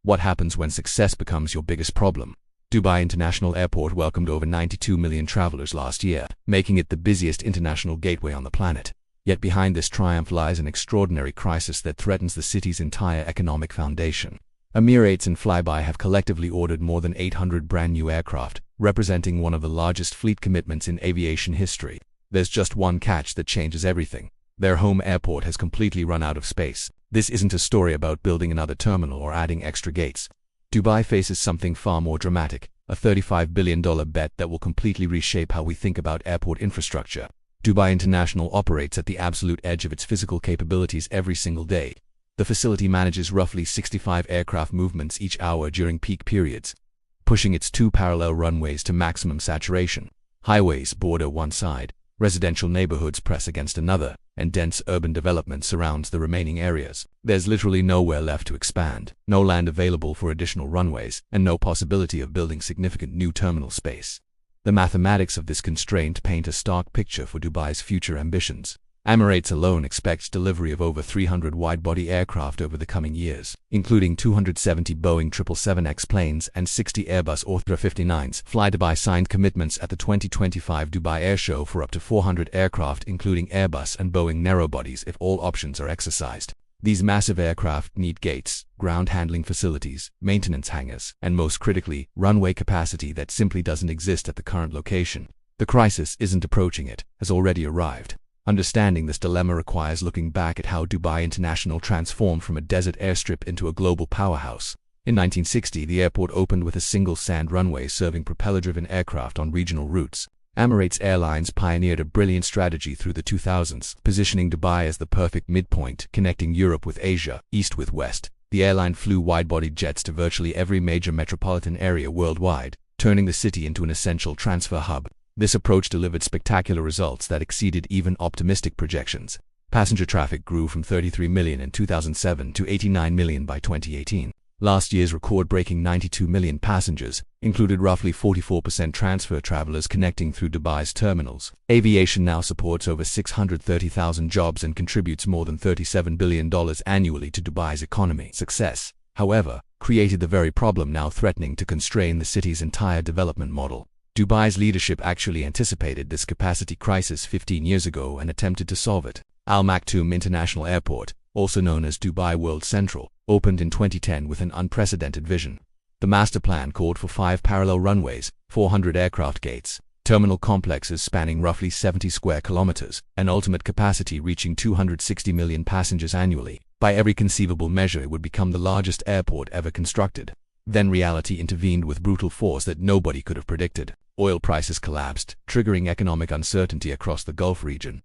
What happens when success becomes your biggest problem? Dubai International Airport welcomed over 92 million travelers last year, making it the busiest international gateway on the planet. Yet behind this triumph lies an extraordinary crisis that threatens the city's entire economic foundation. Emirates and Flydubai have collectively ordered more than 800 brand new aircraft, representing one of the largest fleet commitments in aviation history. There's just one catch that changes everything. Their home airport has completely run out of space. This isn't a story about building another terminal or adding extra gates. Dubai faces something far more dramatic, a $35 billion bet that will completely reshape how we think about airport infrastructure. Dubai International operates at the absolute edge of its physical capabilities every single day. The facility manages roughly 65 aircraft movements each hour during peak periods, pushing its 2 parallel runways to maximum saturation. Highways border one side, residential neighborhoods press against another, and dense urban development surrounds the remaining areas. There's literally nowhere left to expand, no land available for additional runways, and no possibility of building significant new terminal space. The mathematics of this constraint paint a stark picture for Dubai's future ambitions. Emirates alone expects delivery of over 300 wide-body aircraft over the coming years, including 270 Boeing 777X planes and 60 Airbus A350-9s. Flydubai signed commitments at the 2025 Dubai Air Show for up to 400 aircraft, including Airbus and Boeing narrowbodies, if all options are exercised. These massive aircraft need gates, ground handling facilities, maintenance hangars, and most critically, runway capacity that simply doesn't exist at the current location. The crisis isn't approaching, it has already arrived. Understanding this dilemma requires looking back at how Dubai International transformed from a desert airstrip into a global powerhouse. In 1960, the airport opened with a single sand runway serving propeller-driven aircraft on regional routes. Emirates Airlines pioneered a brilliant strategy through the 2000s, positioning Dubai as the perfect midpoint, connecting Europe with Asia, east with west. The airline flew wide-bodied jets to virtually every major metropolitan area worldwide, turning the city into an essential transfer hub. This approach delivered spectacular results that exceeded even optimistic projections. Passenger traffic grew from 33 million in 2007 to 89 million by 2018. Last year's record-breaking 92 million passengers included roughly 44% transfer travelers connecting through Dubai's terminals. Aviation now supports over 630,000 jobs and contributes more than $37 billion annually to Dubai's economy. Success, however, created the very problem now threatening to constrain the city's entire development model. Dubai's leadership actually anticipated this capacity crisis 15 years ago and attempted to solve it. Al Maktoum International Airport, also known as Dubai World Central, opened in 2010 with an unprecedented vision. The master plan called for 5 parallel runways, 400 aircraft gates, terminal complexes spanning roughly 70 square kilometers, and ultimate capacity reaching 260 million passengers annually. By every conceivable measure, it would become the largest airport ever constructed. Then reality intervened with brutal force that nobody could have predicted. Oil prices collapsed, triggering economic uncertainty across the Gulf region.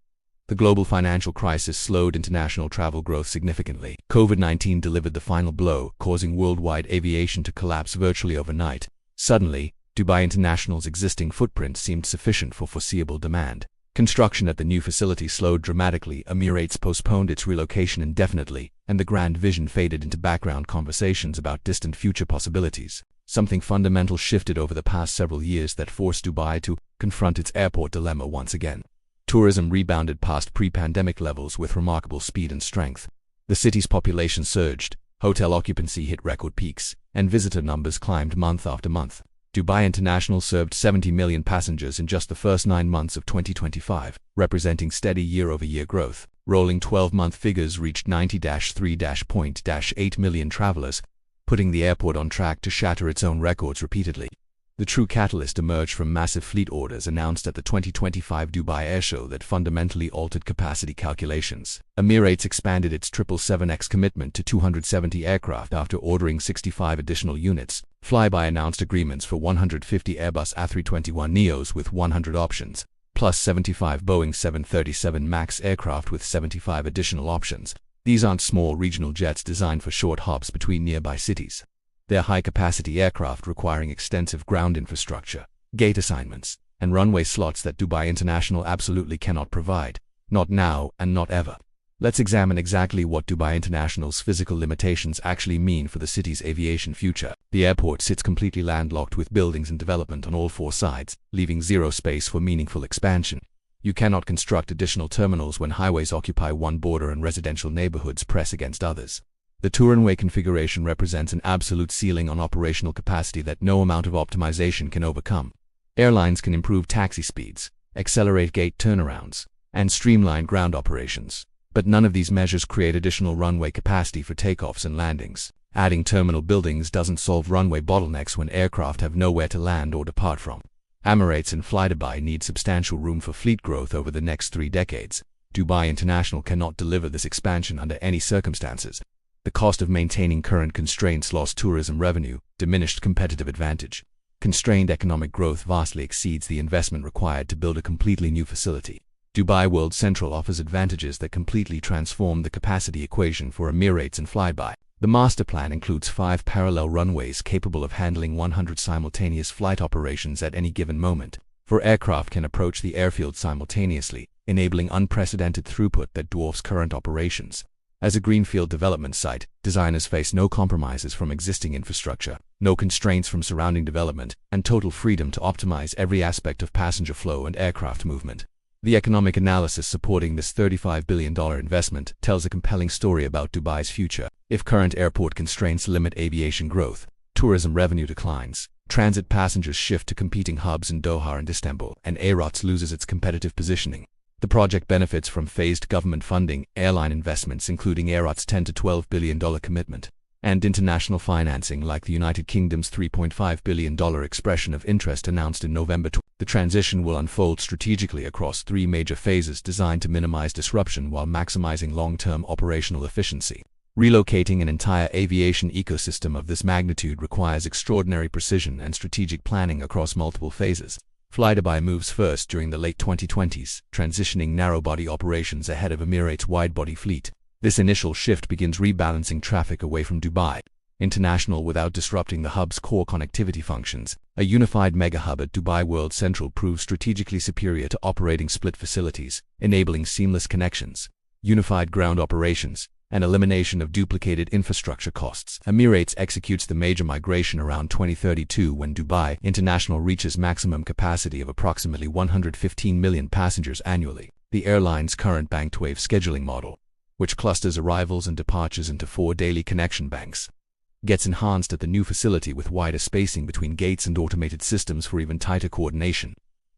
The global financial crisis slowed international travel growth significantly. COVID-19 delivered the final blow, causing worldwide aviation to collapse virtually overnight. Suddenly, Dubai International's existing footprint seemed sufficient for foreseeable demand. Construction at the new facility slowed dramatically, Emirates postponed its relocation indefinitely, and the grand vision faded into background conversations about distant future possibilities. Something fundamental shifted over the past several years that forced Dubai to confront its airport dilemma once again. Tourism rebounded past pre-pandemic levels with remarkable speed and strength. The city's population surged, hotel occupancy hit record peaks, and visitor numbers climbed month after month. Dubai International served 70 million passengers in just the first 9 months of 2025, representing steady year-over-year growth. Rolling 12-month figures reached 90-3.8 million travelers, putting the airport on track to shatter its own records repeatedly. The true catalyst emerged from massive fleet orders announced at the 2025 Dubai Air Show that fundamentally altered capacity calculations. Emirates expanded its 777X commitment to 270 aircraft after ordering 65 additional units. Flydubai announced agreements for 150 Airbus A321neos with 100 options, plus 75 Boeing 737 MAX aircraft with 75 additional options. These aren't small regional jets designed for short hops between nearby cities. They're high-capacity aircraft requiring extensive ground infrastructure, gate assignments, and runway slots that Dubai International absolutely cannot provide. Not now and not ever. Let's examine exactly what Dubai International's physical limitations actually mean for the city's aviation future. The airport sits completely landlocked with buildings and development on all 4 sides, leaving zero space for meaningful expansion. You cannot construct additional terminals when highways occupy one border and residential neighborhoods press against others. The two runway configuration represents an absolute ceiling on operational capacity that no amount of optimization can overcome. Airlines can improve taxi speeds, accelerate gate turnarounds, and streamline ground operations, but none of these measures create additional runway capacity for takeoffs and landings. Adding terminal buildings doesn't solve runway bottlenecks when aircraft have nowhere to land or depart from. Emirates and Flydubai need substantial room for fleet growth over the next 3 decades. Dubai International cannot deliver this expansion under any circumstances. The cost of maintaining current constraints: lost tourism revenue, diminished competitive advantage. Constrained economic growth vastly exceeds the investment required to build a completely new facility. Dubai World Central offers advantages that completely transform the capacity equation for Emirates and Flydubai. The master plan includes 5 parallel runways capable of handling 100 simultaneous flight operations at any given moment. 4 aircraft can approach the airfield simultaneously, enabling unprecedented throughput that dwarfs current operations. As a greenfield development site, designers face no compromises from existing infrastructure, no constraints from surrounding development, and total freedom to optimize every aspect of passenger flow and aircraft movement. The economic analysis supporting this $35 billion investment tells a compelling story about Dubai's future. If current airport constraints limit aviation growth, tourism revenue declines, transit passengers shift to competing hubs in Doha and Istanbul, and Aerotropolis loses its competitive positioning. The project benefits from phased government funding, airline investments including Aerotropolis' $10 to $12 billion commitment, and international financing like the United Kingdom's $3.5 billion expression of interest announced in November. The transition will unfold strategically across 3 major phases designed to minimize disruption while maximizing long-term operational efficiency. Relocating an entire aviation ecosystem of this magnitude requires extraordinary precision and strategic planning across multiple phases. Flydubai moves first during the late 2020s, transitioning narrow-body operations ahead of Emirates' wide-body fleet. This initial shift begins rebalancing traffic away from Dubai International without disrupting the hub's core connectivity functions. A unified megahub at Dubai World Central proves strategically superior to operating split facilities, enabling seamless connections, unified ground operations, and elimination of duplicated infrastructure costs. Emirates executes the major migration around 2032 when Dubai International reaches maximum capacity of approximately 115 million passengers annually. The airline's current banked wave scheduling model, which clusters arrivals and departures into 4 daily connection banks, gets enhanced at the new facility with wider spacing between gates and automated systems for even tighter coordination.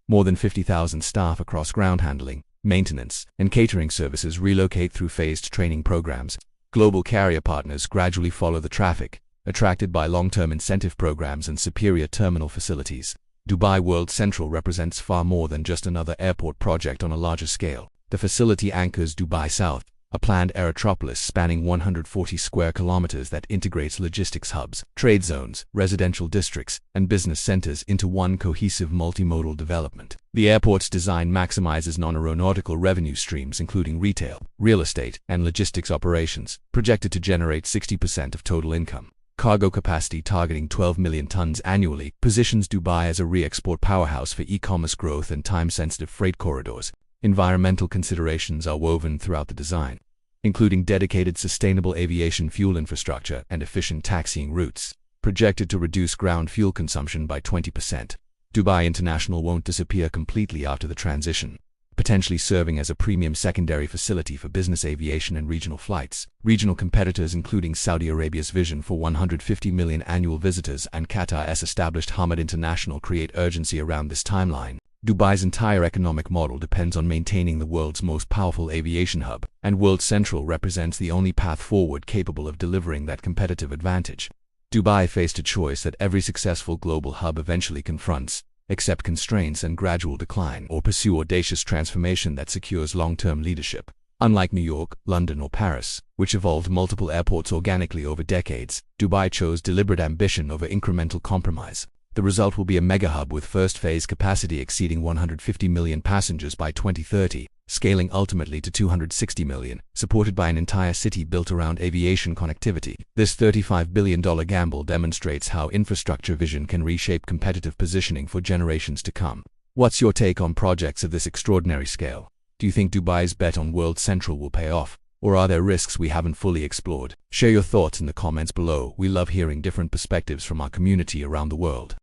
More than 50,000 staff across ground handling, maintenance, and catering services relocate through phased training programs. Global carrier partners gradually follow the traffic, attracted by long-term incentive programs and superior terminal facilities. Dubai World Central represents far more than just another airport project on a larger scale. The facility anchors Dubai South, a planned aerotropolis spanning 140 square kilometers that integrates logistics hubs, trade zones, residential districts, and business centers into one cohesive multimodal development. The airport's design maximizes non-aeronautical revenue streams including retail, real estate, and logistics operations, projected to generate 60% of total income. Cargo capacity targeting 12 million tons annually positions Dubai as a re-export powerhouse for e-commerce growth and time-sensitive freight corridors. Environmental considerations are woven throughout the design, including dedicated sustainable aviation fuel infrastructure and efficient taxiing routes, projected to reduce ground fuel consumption by 20%. Dubai International won't disappear completely after the transition, potentially serving as a premium secondary facility for business aviation and regional flights. Regional competitors including Saudi Arabia's vision for 150 million annual visitors and Qatar's established Hamad International create urgency around this timeline. Dubai's entire economic model depends on maintaining the world's most powerful aviation hub, and World Central represents the only path forward capable of delivering that competitive advantage. Dubai faced a choice that every successful global hub eventually confronts: accept constraints and gradual decline, or pursue audacious transformation that secures long-term leadership. Unlike New York, London, or Paris, which evolved multiple airports organically over decades, Dubai chose deliberate ambition over incremental compromise. The result will be a megahub with first-phase capacity exceeding 150 million passengers by 2030, scaling ultimately to 260 million, supported by an entire city built around aviation connectivity. This $35 billion gamble demonstrates how infrastructure vision can reshape competitive positioning for generations to come. What's your take on projects of this extraordinary scale? Do you think Dubai's bet on World Central will pay off? Or are there risks we haven't fully explored? Share your thoughts in the comments below. We love hearing different perspectives from our community around the world.